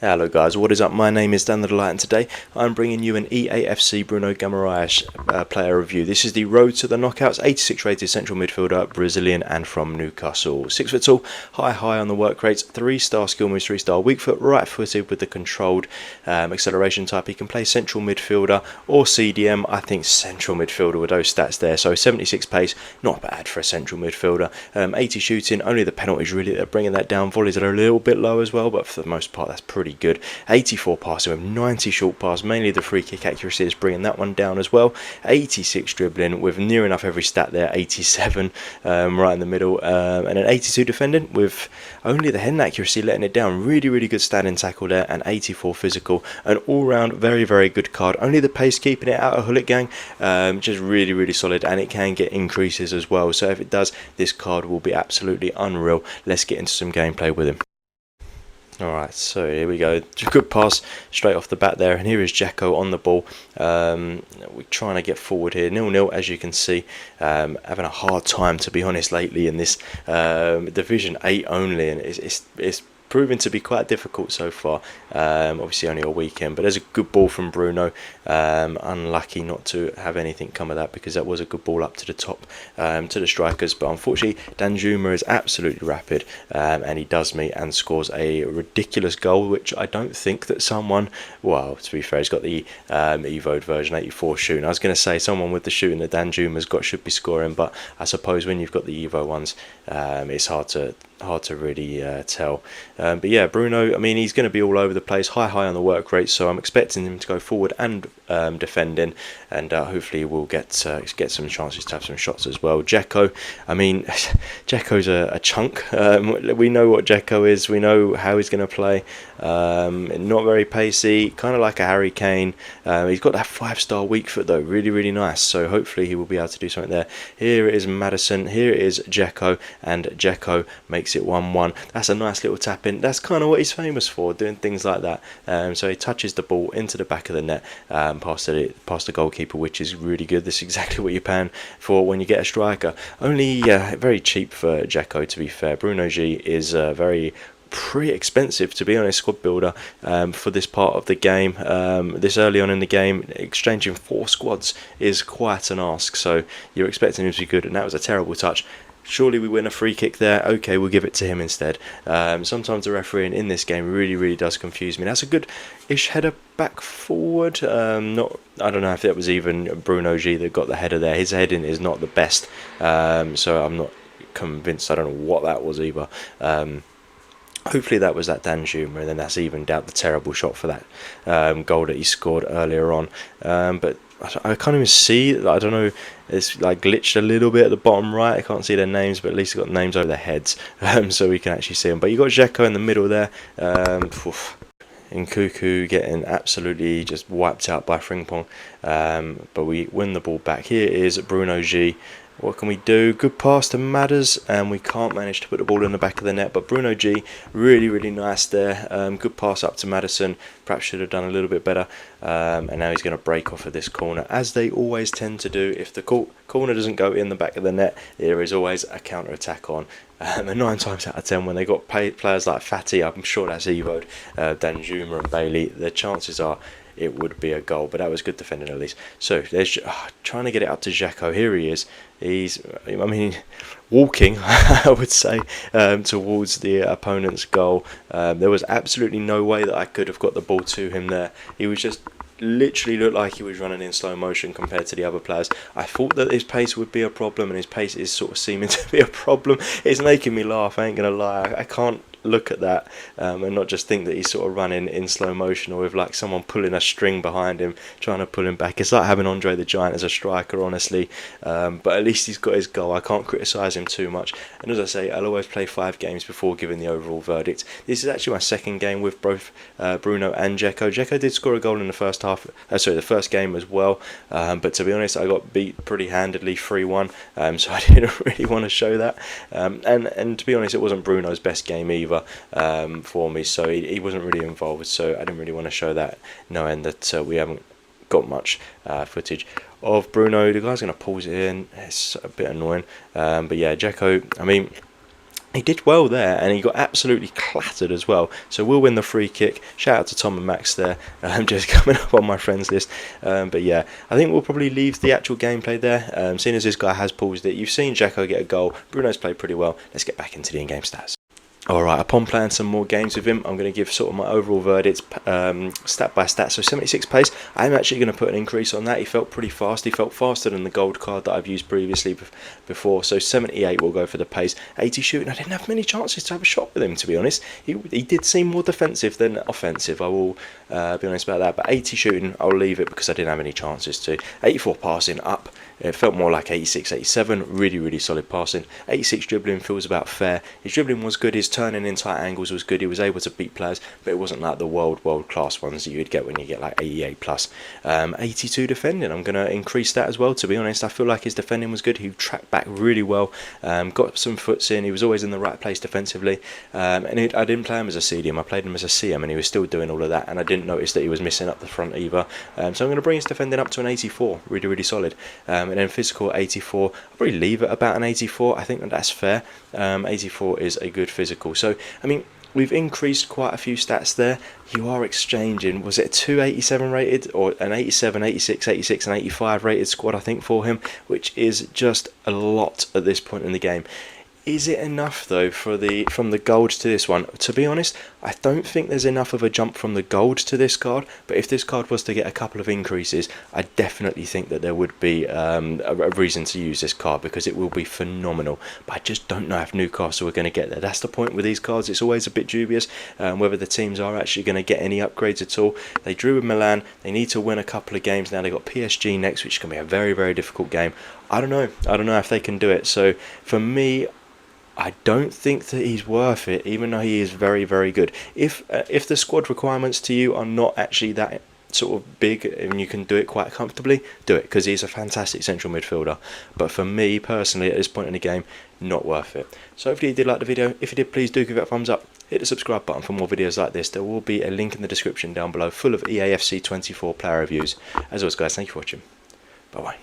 Hello guys, what is up? My name is Dan the Delight and today I'm bringing you an Eafc Bruno Guimaraes player review. This is the road to the knockouts, 86 rated central midfielder, Brazilian and from Newcastle. 6 foot tall, high on the work rates, 3-star skill moves, 3-star weak foot, right footed with the controlled acceleration type. He can play central midfielder or CDM. I think central midfielder with those stats there. So 76 pace, not bad for a central midfielder. 80 shooting, only the penalties really that are bringing that down. Volleys are a little bit low as well, but for the most part that's pretty good. 84 passing with 90 short pass, mainly the free kick accuracy is bringing that one down as well. 86 dribbling with near enough every stat there. 87 right in the middle, and an 82 defending with only the head accuracy letting it down. Really good standing tackle there, and 84 physical. An all-round very good card. Only the pace keeping it out of Hullet Gang, just really solid, and it can get increases as well. So if it does, this card will be absolutely unreal. Let's get into some gameplay with him. Alright, so here we go. Good pass straight off the bat there, and here is Jacko on the ball. We're trying to get forward here, 0-0 as you can see. Having a hard time, to be honest, lately in this Division 8 only, and it's proving to be quite difficult so far. Obviously only a weekend, but there's a good ball from Bruno. Unlucky not to have anything come of that, because that was a good ball up to the top, to the strikers, but unfortunately Danjuma is absolutely rapid, and he does meet and scores a ridiculous goal, which I don't think that someone, well, to be fair, he's got the Evo'd version 84 shooting. I was going to say someone with the shooting that Danjuma's got should be scoring, but I suppose when you've got the Evo ones, it's hard to really tell. But yeah, Bruno, I mean, he's going to be all over the place, high on the work rate, so I'm expecting him to go forward and defending, and hopefully we'll get some chances to have some shots as well. Jacko, I mean, Jacko's a chunk. We know what Jacko is, we know how he's going to play. Not very pacey, kind of like a Harry Kane. He's got that 5-star weak foot though, really nice, so hopefully he will be able to do something there. Here it is Madison, here it is Jacko, and Jacko makes it 1-1. That's a nice little tap in. That's kind of what he's famous for, doing things like that. So he touches the ball into the back of the net, past the goalkeeper, which is really good. This is exactly what you're paying for when you get a striker. Only very cheap for Jacko, to be fair. Bruno G is pretty expensive, to be honest, squad builder for this part of the game. This early on in the game, exchanging 4 squads is quite an ask, so you're expecting him to be good, and that was a terrible touch. Surely we win a free kick there. Okay, we'll give it to him instead. Sometimes the refereeing in this game really does confuse me. That's a good-ish header back forward. I don't know if that was even Bruno G that got the header there. His heading is not the best, so I'm not convinced. I don't know what that was either. Hopefully that was that Danjuma, and then that's evened out the terrible shot for that goal that he scored earlier on. But I can't even see, I don't know, it's like glitched a little bit at the bottom right. I can't see their names, but at least they've got names over their heads, so we can actually see them. But you got Jacko in the middle there. Nkuku getting absolutely just wiped out by Frimpong, but we win the ball back. Here is Bruno G. What can we do? Good pass to Matters, and we can't manage to put the ball in the back of the net. But Bruno G, really nice there. Good pass up to Madison. Perhaps should have done a little bit better. And now he's going to break off of this corner, as they always tend to do. If the corner doesn't go in the back of the net, there is always a counter attack on. And 9 times out of 10, when they got players like Fatty, I'm sure that's Evo'd, Danjuma and Bailey, the chances are it would be a goal, but that was good defending at least. So there's trying to get it up to Jacko. Here he is. He's, I mean, walking, I would say, towards the opponent's goal. There was absolutely no way that I could have got the ball to him there. He was just literally looked like he was running in slow motion compared to the other players. I thought that his pace would be a problem, and his pace is sort of seeming to be a problem. It's making me laugh, I ain't gonna lie. I can't look at that and not just think that he's sort of running in slow motion, or with like someone pulling a string behind him trying to pull him back. It's like having Andre the Giant as a striker, honestly, but at least he's got his goal. I can't criticise him too much, and as I say, I'll always play 5 games before giving the overall verdict. This is actually my second game with both Bruno and Jacko. Jacko did score a goal in the first half, the first game as well, but to be honest, I got beat pretty handedly 3-1, so I didn't really want to show that, and to be honest, it wasn't Bruno's best game either. For me, so he wasn't really involved, so I didn't really want to show that, knowing that we haven't got much footage of Bruno. The guy's going to pause it in. It's a bit annoying, but yeah, Jacko, I mean, He did well there, and he got absolutely clattered as well. So we'll win the free kick. Shout out to Tom and Max there, just coming up on my friends list. But yeah, I think we'll probably leave the actual gameplay there. Seeing as this guy has paused it, you've seen Jacko get a goal. Bruno's played pretty well. Let's get back into the in-game stats. Alright, upon playing some more games with him, I'm going to give sort of my overall verdict stat by stat. So 76 pace, I'm actually going to put an increase on that. He felt pretty fast. He felt faster than the gold card that I've used previously before. So 78 will go for the pace. 80 shooting, I didn't have many chances to have a shot with him, to be honest. He did seem more defensive than offensive, I will be honest about that. But 80 shooting, I'll leave it because I didn't have any chances to. 84 passing, up. It felt more like 86, 87, really solid passing. 86 dribbling feels about fair. His dribbling was good, his turning in tight angles was good, he was able to beat players, but it wasn't like the world class ones that you'd get when you get like 88 plus. 82 defending, I'm going to increase that as well, to be honest. I feel like his defending was good, he tracked back really well, got some foots in, he was always in the right place defensively, and I didn't play him as a CDM, I played him as a CM, and he was still doing all of that, and I didn't notice that he was missing up the front either. So I'm going to bring his defending up to an 84, really solid. And then physical 84, I'll probably leave it about an 84. I think that's fair. 84 is a good physical. So I mean, we've increased quite a few stats there. You are exchanging, was it a 287 rated or an 87, 86, 86 and 85 rated squad, I think, for him, which is just a lot at this point in the game. Is it enough though from the gold to this one? To be honest, I don't think there's enough of a jump from the gold to this card, but if this card was to get a couple of increases, I definitely think that there would be a reason to use this card, because it will be phenomenal. But I just don't know if Newcastle are going to get there. That's the point with these cards, it's always a bit dubious whether the teams are actually going to get any upgrades at all. They drew with Milan, they need to win a couple of games now. They've got PSG next, which is going to be a very difficult game. I don't know if they can do it. So for me, I don't think that he's worth it, even though he is very good. If the squad requirements to you are not actually that sort of big and you can do it quite comfortably, do it, because he's a fantastic central midfielder. But for me personally, at this point in the game, not worth it. So hopefully you did like the video. If you did, please do give it a thumbs up. Hit the subscribe button for more videos like this. There will be a link in the description down below full of Eafc 24 player reviews. As always guys, thank you for watching. Bye bye.